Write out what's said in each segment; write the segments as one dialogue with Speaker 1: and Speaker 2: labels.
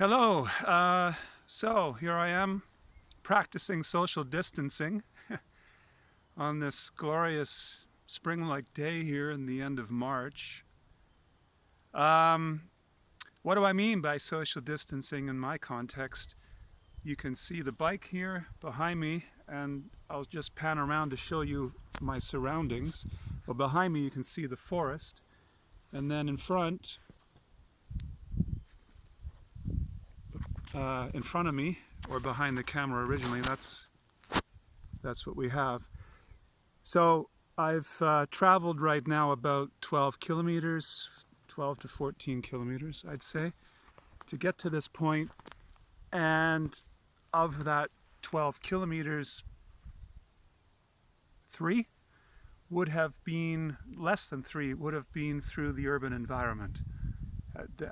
Speaker 1: Hello. So here I am practicing social distancing on this glorious spring-like day here in the end of March. Um, what do I mean by social distancing in my context? You can see the bike here behind me, and I'll just pan around to show you my surroundings. Well, behind me you can see the forest, and then in front of me, or behind the camera originally, that's what we have. So I've traveled right now about 12 kilometers, 12 to 14 kilometers, I'd say, to get to this point. And of that 12 kilometers, 3 would have been, less than 3 would have been through the urban environment.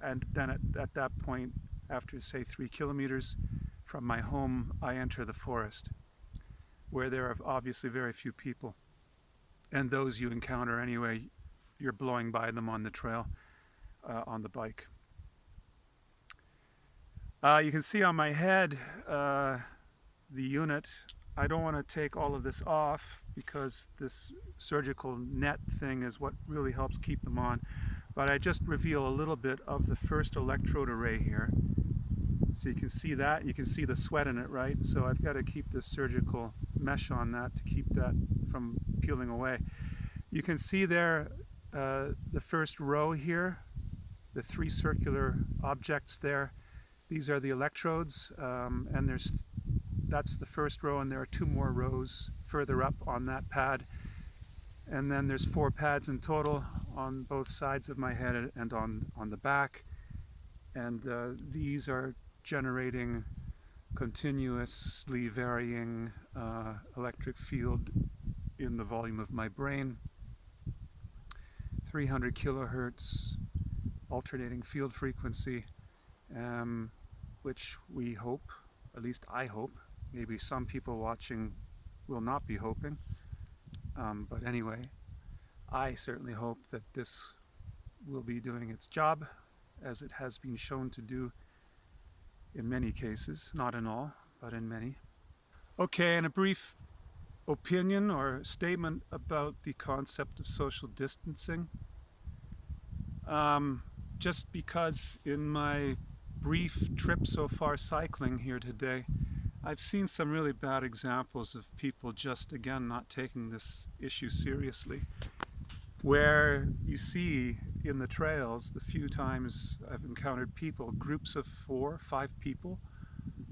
Speaker 1: And then at that point, after say 3 kilometers from my home, I enter the forest, where there are obviously very few people. And those you encounter anyway, you're blowing by them on the trail, on the bike. You can see on my head the unit. I don't want to take all of this off because this surgical net thing is what really helps keep them on. But I just reveal a little bit of the first electrode array here. So you can see that. You can see the sweat in it, right? So I've got to keep this surgical mesh on that to keep that from peeling away. You can see there the first row here, the 3 circular objects there. These are the electrodes, and that's the first row, and there are 2 more rows further up on that pad. And then there's 4 pads in total on both sides of my head and on the back. And these are generating continuously varying electric field in the volume of my brain. 300 kilohertz alternating field frequency, which we hope, at least I hope, maybe some people watching will not be hoping, but anyway, I certainly hope that this will be doing its job, as it has been shown to do in many cases, not in all, but in many. Okay, and a brief opinion or statement about the concept of social distancing. Just because in my brief trip so far cycling here today, I've seen some really bad examples of people just, again, not taking this issue seriously. Where you see in the trails, the few times I've encountered people, groups of 4, 5 people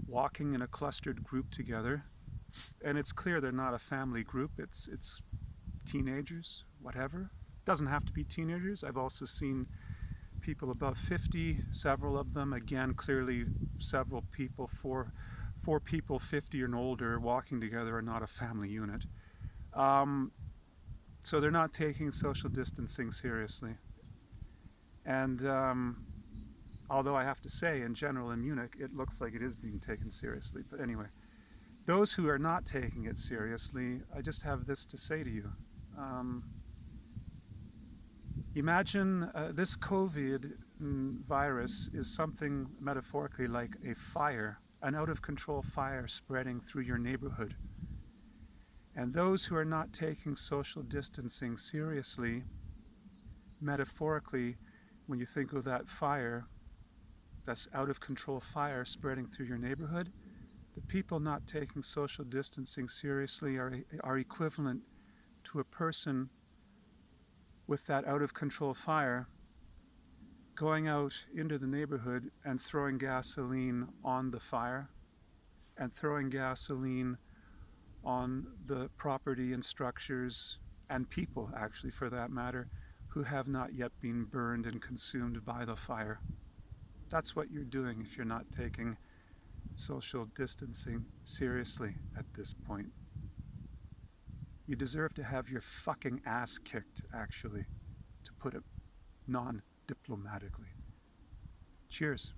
Speaker 1: walking in a clustered group together, and it's clear they're not a family group, it's teenagers, whatever. Doesn't have to be teenagers. I've also seen people above 50, several of them, again, clearly several people, four people 50 and older walking together are not a family unit. So they're not taking social distancing seriously. And although I have to say, in general in Munich, it looks like it is being taken seriously. But anyway, those who are not taking it seriously, I just have this to say to you. Imagine this COVID virus is something metaphorically like a fire, an out-of-control fire spreading through your neighborhood. And those who are not taking social distancing seriously, metaphorically, when you think of that fire, that's out-of-control fire spreading through your neighborhood, the people not taking social distancing seriously are equivalent to a person with that out-of-control fire going out into the neighborhood and throwing gasoline on the fire and throwing gasoline on the property and structures and people, actually, for that matter, who have not yet been burned and consumed by the fire. That's what you're doing if you're not taking social distancing seriously at this point. You deserve to have your fucking ass kicked, actually, to put it non-diplomatically. Cheers.